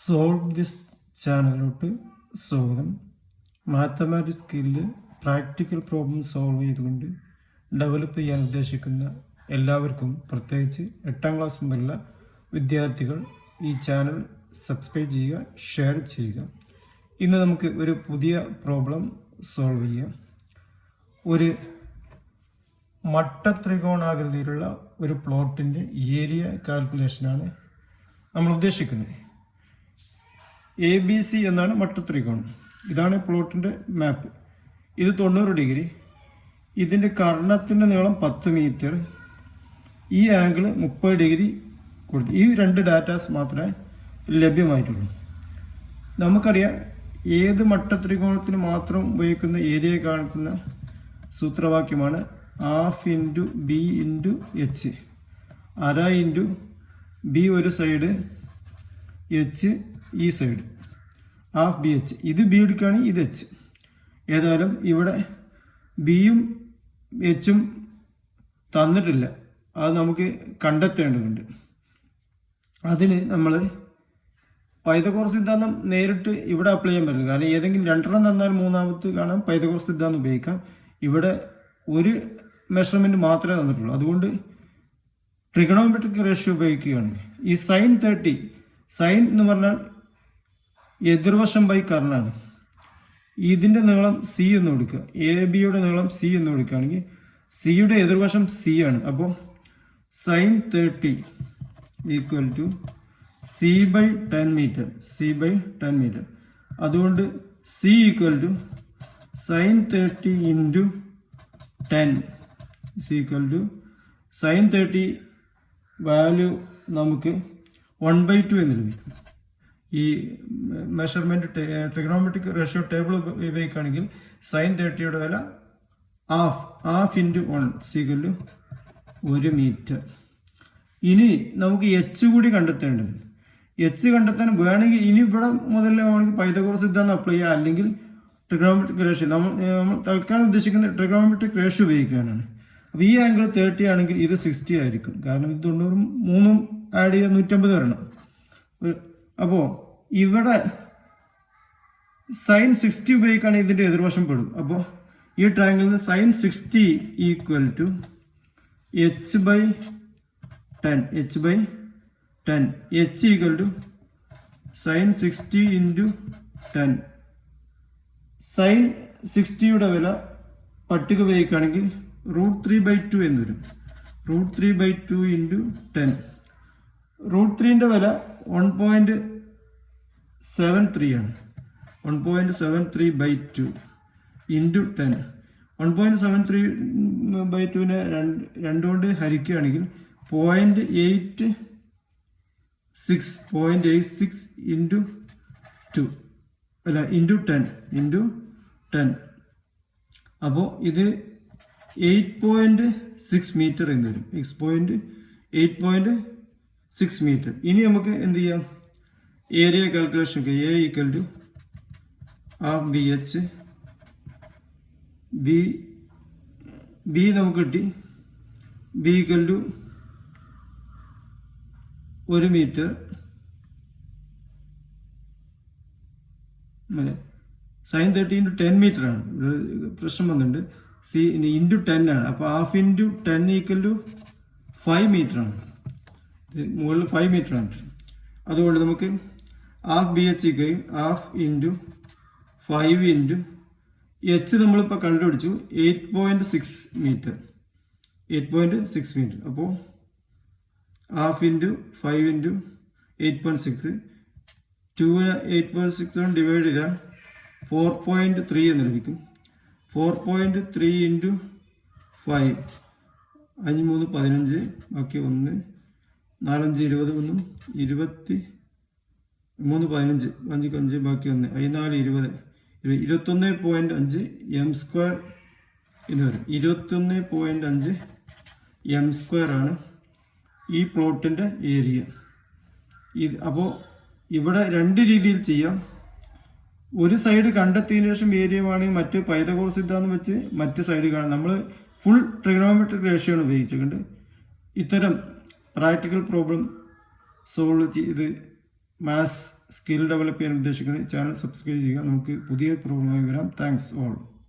Solve this ചാനലിലോട്ട് സ്വാഗതം. Mathematics സ്കില്ലിൽ practical problem solve ചെയ്തുകൊണ്ട് develop ചെയ്യാൻ ഉദ്ദേശിക്കുന്ന എല്ലാവർക്കും, പ്രത്യേകിച്ച് 8ാം ക്ലാസ് മുതലുള്ള വിദ്യാർത്ഥികൾ, ഈ ചാനൽ സബ്സ്ക്രൈബ് ചെയ്യുക, ഷെയർ ചെയ്യുക. ഇന്ന് നമുക്ക് ഒരു പുതിയ പ്രോബ്ലം സോൾവ് ചെയ്യാം. ഒരു മട്ടത്രികോണാകൃതിയിലുള്ള ഒരു പ്ലോട്ടിൻ്റെ ഏരിയ കാൽക്കുലേഷനാണ് നമ്മൾ ഉദ്ദേശിക്കുന്നത്. ABC എന്നാണ് മട്ടത്രികോണം. ഇതാണ് പ്ലോട്ടിൻ്റെ മാപ്പ്. ഇത് 90 ഡിഗ്രി. ഇതിൻ്റെ കർണത്തിൻ്റെ നീളം 10 മീറ്റർ. ഈ ആംഗിൾ 30 ഡിഗ്രി കൊടുത്തു. ഈ 2 ഡാറ്റാസ് മാത്രമേ ലഭ്യമായിട്ടുള്ളൂ. നമുക്കറിയാം, ഏത് മട്ടത്രികോണത്തിന് മാത്രം ഉപയോഗിക്കുന്ന ഏരിയ കാണിക്കുന്ന സൂത്രവാക്യമാണ് ½ × B × H. അര ഇൻറ്റു B ഒരു സൈഡ്, H ഈ സൈഡ്, ½ BH. ഇത് B എടുക്കുകയാണെങ്കിൽ ഇത് H. ഏതായാലും ഇവിടെ ബിയും എച്ചും തന്നിട്ടില്ല, അത് നമുക്ക് കണ്ടെത്തേണ്ടതുണ്ട്. അതിന് നമ്മൾ പൈതഗോറസ് സിദ്ധാന്തം നേരിട്ട് ഇവിടെ അപ്ലൈ ചെയ്യാൻ പറ്റില്ല. കാരണം ഏതെങ്കിലും 2 തന്നാൽ മൂന്നാമത്ത് കാണാൻ പൈതഗോറസ് സിദ്ധാന്തം ഉപയോഗിക്കാം. ഇവിടെ ഒരു മെഷർമെൻറ്റ് മാത്രമേ തന്നിട്ടുള്ളൂ. അതുകൊണ്ട് ട്രിഗണോമെട്രിക് റേഷ്യോ ഉപയോഗിക്കുകയാണെങ്കിൽ ഈ സൈൻ 30, സൈൻ എന്ന് പറഞ്ഞാൽ എതിർവശം ബൈ കർണാണ്. ഇതിൻ്റെ നീളം C എന്ന് കൊടുക്കുക. AB നീളം C എന്ന് കൊടുക്കുകയാണെങ്കിൽ സിയുടെ എതിർവശം C ആണ്. അപ്പോൾ sine 30 equal to C/10 metre. C/10 metre. അതുകൊണ്ട് C equal to sine 30 into 10. C equal to sine 30 value നമുക്ക് 1/2 എന്ന് ലഭിക്കും. ഈ മെഷർമെൻറ്റ് ട്രിഗണോമെട്രിക് റേഷ്യോ ടേബിൾ ഉപയോഗിക്കുകയാണെങ്കിൽ സൈൻ 30യുടെ വില ½ ഇൻറ്റു 1 1 മീറ്റർ. ഇനി നമുക്ക് H കൂടി കണ്ടെത്തേണ്ടത്. H കണ്ടെത്താൻ വേണമെങ്കിൽ ഇനി ഇവിടെ മുതൽ വേണമെങ്കിൽ പൈതഗോറസ് സിദ്ധാന്തം അപ്ലൈ ചെയ്യുക, അല്ലെങ്കിൽ ട്രിഗണോമെട്രിക് റേഷ്യോ. നമ്മൾ തൽക്കാലം ഉദ്ദേശിക്കുന്നത് ട്രിഗണോമെട്രിക് റേഷ്യോ ഉപയോഗിക്കാനാണ്. അപ്പോൾ ഈ ആംഗിൾ 30 ആണെങ്കിൽ ഇത് 60 ആയിരിക്കും. കാരണം ഇത് 90 3 ആഡ് ചെയ്ത് 150 വരണം. അപ്പോൾ ഇവിടെ സൈൻ 60 ഉപയോഗിക്കുകയാണെങ്കിൽ ഇതിൻ്റെ എതിർവശം പെടും. അപ്പോൾ ഈ ട്രയാങ്കിളിൽ നിന്ന് sine 60 equal to H/10. H equal to sine 60 into 10. Sine 60യുടെ വില പട്ടിക ഉപയോഗിക്കുകയാണെങ്കിൽ √3/2 എന്ന് വരും. √3/2 ഇൻറ്റു 10. √3ൻ്റെ വില 1.73 ആണ്. 1.73/2 ഇൻറ്റു 10. 1.73/2നെ 2 കൊണ്ട് ഹരിക്കുകയാണെങ്കിൽ 0.86 ഇൻറ്റു 2 അല്ല ഇൻറ്റു 10. അപ്പോൾ ഇത് 8.6 മീറ്റർ എന്ന് വരും. 8.6 മീറ്റർ. ഇനി നമുക്ക് എന്ത് ചെയ്യാം? Area calculation. A equal to ½ BH. B നമുക്ക് കിട്ടി. B equal to 1 metre. Sine 30 into 10 metre ആണ്. പ്രശ്നം വന്നിട്ടുണ്ട്. C ഇൻറ്റു 10 ആണ്. അപ്പോൾ ½ ഇൻറ്റു 10 ഈക്വൽ ടു 5 മീറ്റർ ആണ്. മുകളിൽ 5 മീറ്റർ ആണ്. അതുകൊണ്ട് നമുക്ക് ½ BH equal ½ into 5 into H നമ്മളിപ്പോൾ കണ്ടുപിടിച്ചു 8.6 മീറ്റർ. 8.6 മീറ്റർ. അപ്പോൾ ½ ഇൻറ്റു 5 ഇൻറ്റു 8.6. 2നെ 8.6 കൊണ്ട് ഡിവൈഡ് ചെയ്താൽ 4.3 എന്ന് ലഭിക്കും. 4.3 ഇൻറ്റു 5. 5 3 15, ബാക്കി 1 4 5 20, 1 23 15, 5 5 ബാക്കി 1 4 20, 21.5 m² എന്ന് വരും. 21.5 m² ആണ് ഈ പ്ലോട്ടിൻ്റെ ഏരിയ. അപ്പോൾ ഇവിടെ 2 രീതിയിൽ ചെയ്യാം. ഒരു സൈഡ് കണ്ടെത്തിയതിനു ശേഷം ഏരിയ വേണമെങ്കിൽ മറ്റ് പൈതഗോറസ് സിദ്ധാന്തം വെച്ച് മറ്റ് സൈഡ് കാണാം. നമ്മൾ ഫുൾ ട്രിഗണോമെട്രിക് റേഷ്യോ ആണ് ഉപയോഗിച്ചിട്ടുണ്ട്. ഇത്തരം പ്രാക്ടിക്കൽ പ്രോബ്ലം സോൾവ് ചെയ്ത് മാത്സ് സ്കിൽ ഡെവലപ്പ് ചെയ്യാൻ ഉദ്ദേശിക്കുന്നത് ചാനൽ സബ്സ്ക്രൈബ് ചെയ്യുക. നമുക്ക് പുതിയ പ്രോബ്ലമായി വരാം. Thanks all.